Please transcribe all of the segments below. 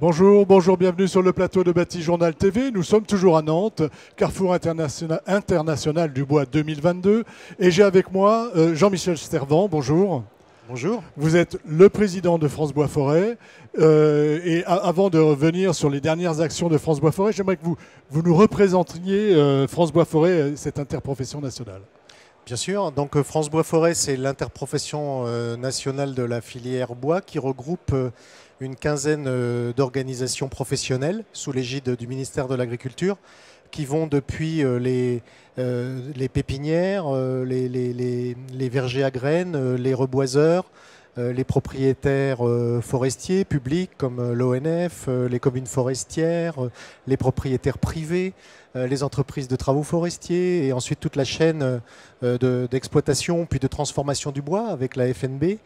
Bonjour, bonjour, bienvenue sur le plateau de Bâti Journal TV. Nous sommes toujours à Nantes, Carrefour international du bois 2022. Et j'ai avec moi Jean-Michel Servan, bonjour. Bonjour. Vous êtes le président de France Bois Forêt. Avant de revenir sur les dernières actions de France Bois Forêt, j'aimerais que vous nous représentiez France Bois Forêt, cette interprofession nationale. Bien sûr, donc France Bois Forêt, c'est l'interprofession nationale de la filière bois qui regroupe une quinzaine d'organisations professionnelles sous l'égide du ministère de l'Agriculture qui vont depuis les pépinières, les vergers à graines, les reboiseurs, les propriétaires forestiers publics comme l'ONF, les communes forestières, les propriétaires privés, les entreprises de travaux forestiers et ensuite toute la chaîne d'exploitation puis de transformation du bois avec la FNB.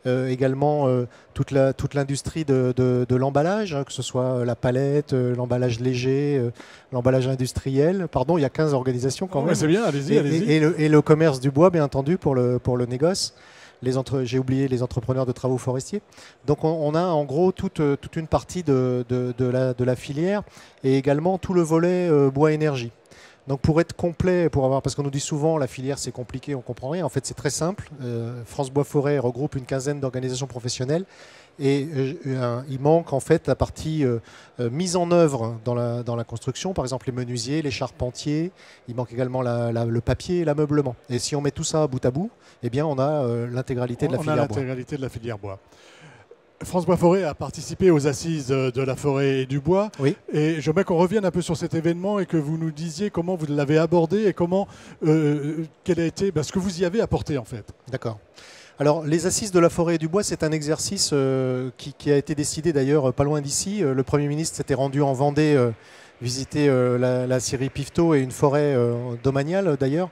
Également toute l'industrie de l'emballage, hein, que ce soit la palette, l'emballage léger, l'emballage industriel. Pardon, il y a 15 organisations quand même. C'est bien, allez-y. Et le commerce du bois, bien entendu, pour le négoce. J'ai oublié les entrepreneurs de travaux forestiers. Donc on a en gros toute une partie de la filière et également tout le volet bois-énergie. Donc pour être complet, parce qu'on nous dit souvent la filière c'est compliqué, on ne comprend rien. En fait c'est très simple. France Bois Forêt regroupe une quinzaine d'organisations professionnelles et il manque en fait la partie mise en œuvre dans la construction, par exemple les menuisiers, les charpentiers. Il manque également le papier et l'ameublement. Et si on met tout ça bout à bout, eh bien on a l'intégralité de la filière bois. On a l'intégralité de la filière bois. France Bois Forêt a participé aux assises de la forêt et du bois. Oui. Et j'aimerais qu'on revienne un peu sur cet événement et que vous nous disiez comment vous l'avez abordé et comment, quel a été ce que vous y avez apporté en fait. D'accord. Alors les assises de la forêt et du bois, c'est un exercice qui a été décidé d'ailleurs pas loin d'ici. Le Premier ministre s'était rendu en Vendée visiter la scierie Pifto et une forêt domaniale d'ailleurs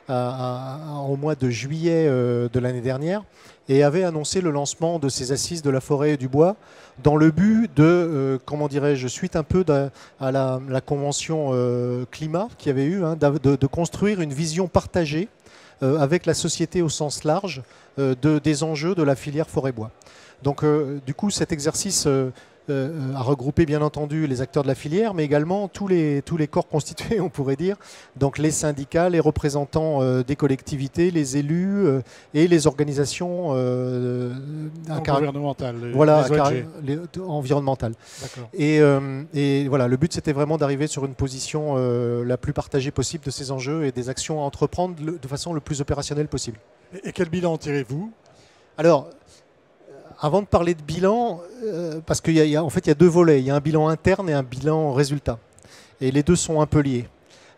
au mois de juillet de l'année dernière et avait annoncé le lancement de ces assises de la forêt et du bois dans le but de, comment dirais-je, suite un peu à la convention climat qu'il y avait eu, hein, de construire une vision partagée avec la société au sens large des enjeux de la filière forêt-bois. Donc du coup cet exercice a regroupé bien entendu les acteurs de la filière, mais également tous les corps constitués, on pourrait dire, donc les syndicats, les représentants des collectivités, les élus et les organisations environnementales. Environnementales. Et voilà, le but c'était vraiment d'arriver sur une position la plus partagée possible de ces enjeux et des actions à entreprendre de façon le plus opérationnelle possible. Et quel bilan tirez-vous ? Alors, avant de parler de bilan, parce qu'il y a deux volets. Il y a un bilan interne et un bilan résultat. Et les deux sont un peu liés.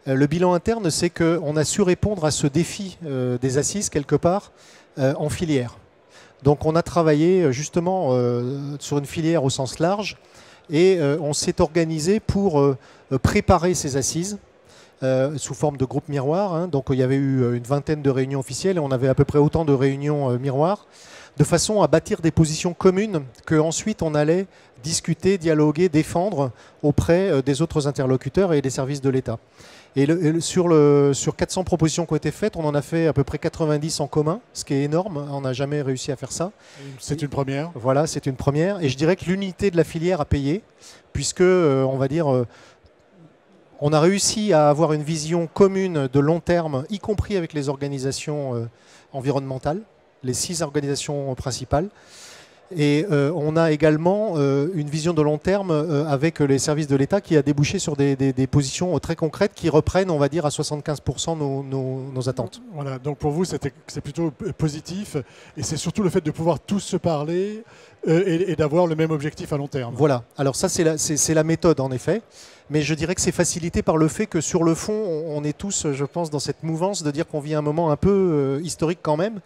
Le bilan interne, c'est qu'on a su répondre à ce défi des assises, quelque part, en filière. Donc on a travaillé justement sur une filière au sens large et on s'est organisé pour préparer ces assises sous forme de groupe miroir. Hein. Donc il y avait eu une vingtaine de réunions officielles et on avait à peu près autant de réunions miroirs, de façon à bâtir des positions communes qu'ensuite on allait discuter, dialoguer, défendre auprès des autres interlocuteurs et des services de l'État. Et sur 400 propositions qui ont été faites, on en a fait à peu près 90 en commun, ce qui est énorme, on n'a jamais réussi à faire ça. C'est une première. Voilà, c'est une première. Et je dirais que l'unité de la filière a payé, puisque, on va dire, on a réussi à avoir une vision commune de long terme, y compris avec les organisations environnementales, les 6 organisations principales. Et on a également une vision de long terme avec les services de l'État qui a débouché sur des positions très concrètes qui reprennent, on va dire, à 75% nos attentes. Voilà, donc pour vous, c'est plutôt positif. Et c'est surtout le fait de pouvoir tous se parler et d'avoir le même objectif à long terme. Voilà, alors ça c'est la méthode en effet. Mais je dirais que c'est facilité par le fait que sur le fond, on est tous, je pense, dans cette mouvance de dire qu'on vit un moment un peu historique quand même.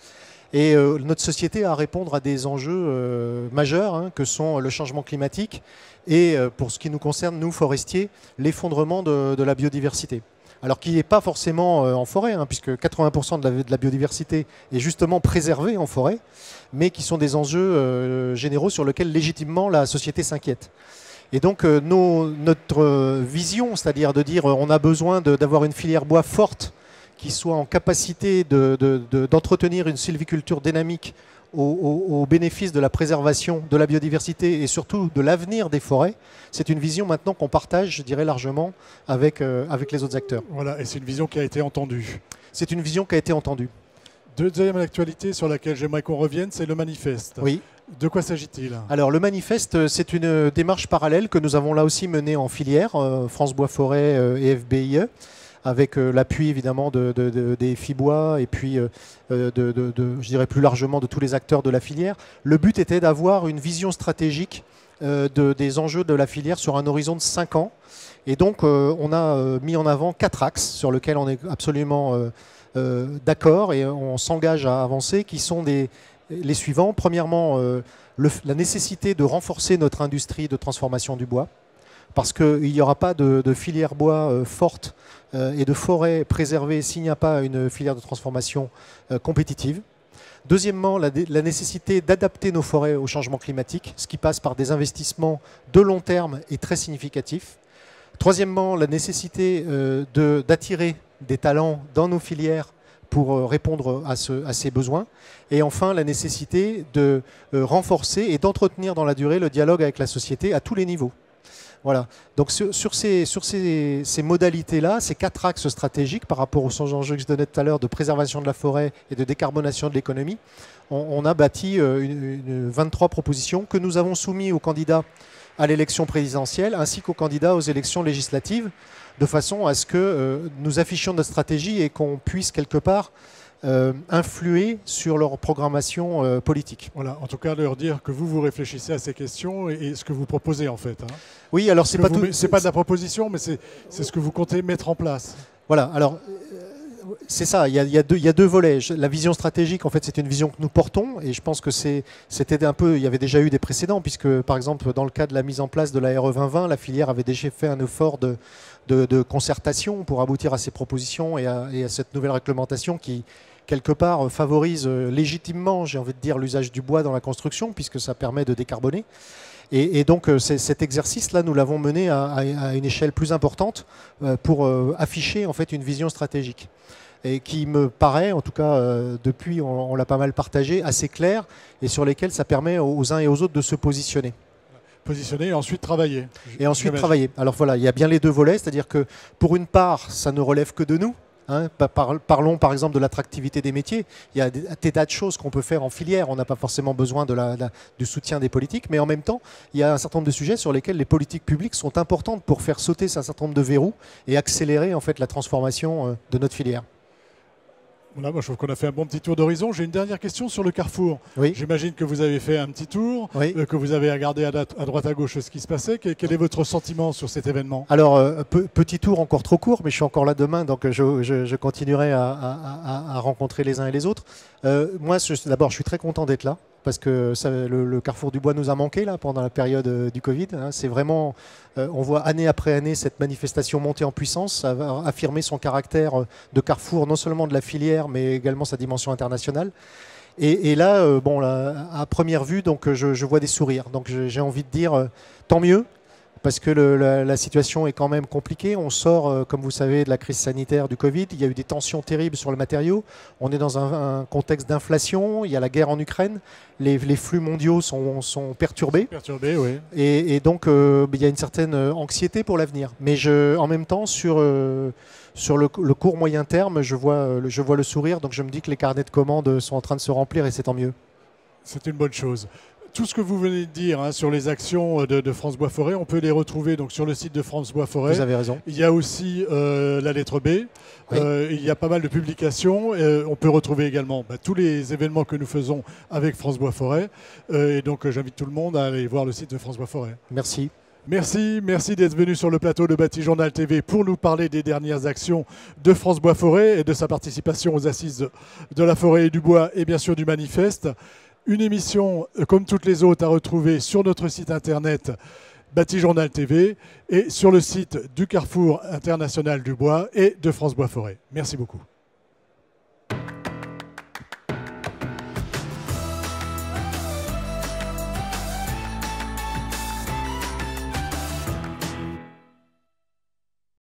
Et notre société a à répondre à des enjeux majeurs, hein, que sont le changement climatique et, pour ce qui nous concerne, nous, forestiers, l'effondrement de la biodiversité. Alors qui n'est pas forcément en forêt, hein, puisque 80% de la biodiversité est justement préservée en forêt, mais qui sont des enjeux généraux sur lesquels légitimement la société s'inquiète. Et donc notre vision, c'est-à-dire de dire on a besoin d'avoir une filière bois forte qui soit en capacité d'entretenir une sylviculture dynamique au bénéfice de la préservation de la biodiversité et surtout de l'avenir des forêts, c'est une vision maintenant qu'on partage, je dirais, largement avec les autres acteurs. Voilà, et c'est une vision qui a été entendue. C'est une vision qui a été entendue. Deuxième actualité sur laquelle j'aimerais qu'on revienne, c'est le manifeste. Oui. De quoi s'agit-il? Alors le manifeste, c'est une démarche parallèle que nous avons là aussi menée en filière, France Bois Forêt et FBIE, avec l'appui évidemment des FIBois et puis je dirais plus largement de tous les acteurs de la filière. Le but était d'avoir une vision stratégique des enjeux de la filière sur un horizon de 5 ans. Et donc on a mis en avant 4 axes sur lesquels on est absolument d'accord et on s'engage à avancer, qui sont les suivants. Premièrement, la nécessité de renforcer notre industrie de transformation du bois, parce qu'il n'y aura pas de filière bois forte et de forêt préservée s'il n'y a pas une filière de transformation compétitive. Deuxièmement, la nécessité d'adapter nos forêts au changement climatique, ce qui passe par des investissements de long terme et très significatifs. Troisièmement, la nécessité d'attirer des talents dans nos filières pour répondre à ces besoins. Et enfin, la nécessité de renforcer et d'entretenir dans la durée le dialogue avec la société à tous les niveaux. Voilà. Donc sur ces modalités-là, ces 4 axes stratégiques par rapport aux enjeux que je donnais tout à l'heure de préservation de la forêt et de décarbonation de l'économie, on a bâti 23 propositions que nous avons soumises aux candidats à l'élection présidentielle ainsi qu'aux candidats aux élections législatives, de façon à ce que nous affichions notre stratégie et qu'on puisse quelque part influer sur leur programmation politique. Voilà, en tout cas, leur dire que vous réfléchissez à ces questions et ce que vous proposez en fait. Hein. Oui, alors c'est pas de la proposition, mais c'est ce que vous comptez mettre en place. Voilà, alors c'est ça, il y a deux volets. La vision stratégique, en fait, c'est une vision que nous portons et je pense que c'était un peu, il y avait déjà eu des précédents puisque, par exemple, dans le cas de la mise en place de la RE 2020, la filière avait déjà fait un effort de concertation pour aboutir à ces propositions et à cette nouvelle réglementation qui, quelque part, favorise légitimement, j'ai envie de dire, l'usage du bois dans la construction puisque ça permet de décarboner. Et donc cet exercice-là, nous l'avons mené à une échelle plus importante pour afficher en fait une vision stratégique. Et qui me paraît, en tout cas depuis on l'a pas mal partagé, assez clair et sur lesquels ça permet aux uns et aux autres de se positionner. Positionner et ensuite travailler. Et ensuite travailler. Alors voilà, il y a bien les deux volets, c'est-à-dire que pour une part, ça ne relève que de nous. Hein, parlons par exemple de l'attractivité des métiers. Il y a des tas de choses qu'on peut faire en filière. On n'a pas forcément besoin du soutien des politiques, mais en même temps, il y a un certain nombre de sujets sur lesquels les politiques publiques sont importantes pour faire sauter un certain nombre de verrous et accélérer en fait la transformation de notre filière. Voilà, moi je trouve qu'on a fait un bon petit tour d'horizon. J'ai une dernière question sur le Carrefour. Oui. J'imagine que vous avez fait un petit tour, oui. Que vous avez regardé à droite à gauche ce qui se passait. Quel est votre sentiment sur cet événement? Alors, petit tour encore trop court, mais je suis encore là demain, donc je continuerai à rencontrer les uns et les autres. Moi, d'abord, je suis très content d'être là, parce que le Carrefour du Bois nous a manqué là, pendant la période du Covid. Hein. C'est vraiment, on voit année après année cette manifestation monter en puissance, affirmer son caractère de carrefour, non seulement de la filière, mais également sa dimension internationale. Et là, bon, là, à première vue, donc, je vois des sourires. Donc j'ai envie de dire, tant mieux, parce que la situation est quand même compliquée. On sort, comme vous savez, de la crise sanitaire du Covid. Il y a eu des tensions terribles sur le matériau. On est dans un contexte d'inflation. Il y a la guerre en Ukraine. Les flux mondiaux sont perturbés. Perturbés, oui. Et donc, il y a une certaine anxiété pour l'avenir. Mais en même temps, sur le court moyen terme, je vois le sourire. Donc je me dis que les carnets de commandes sont en train de se remplir et c'est tant mieux. C'est une bonne chose. Tout ce que vous venez de dire hein, sur les actions de France Bois Forêt, on peut les retrouver donc, sur le site de France Bois Forêt. Vous avez raison. Il y a aussi la lettre B. Oui. Il y a pas mal de publications. On peut retrouver également tous les événements que nous faisons avec France Bois Forêt. Et donc j'invite tout le monde à aller voir le site de France Bois Forêt. Merci. Merci d'être venu sur le plateau de Bâti-Journal TV pour nous parler des dernières actions de France Bois Forêt et de sa participation aux assises de la forêt et du bois et bien sûr du manifeste. Une émission, comme toutes les autres, à retrouver sur notre site internet Bâti-Journal TV et sur le site du Carrefour International du Bois et de France Bois Forêt. Merci beaucoup.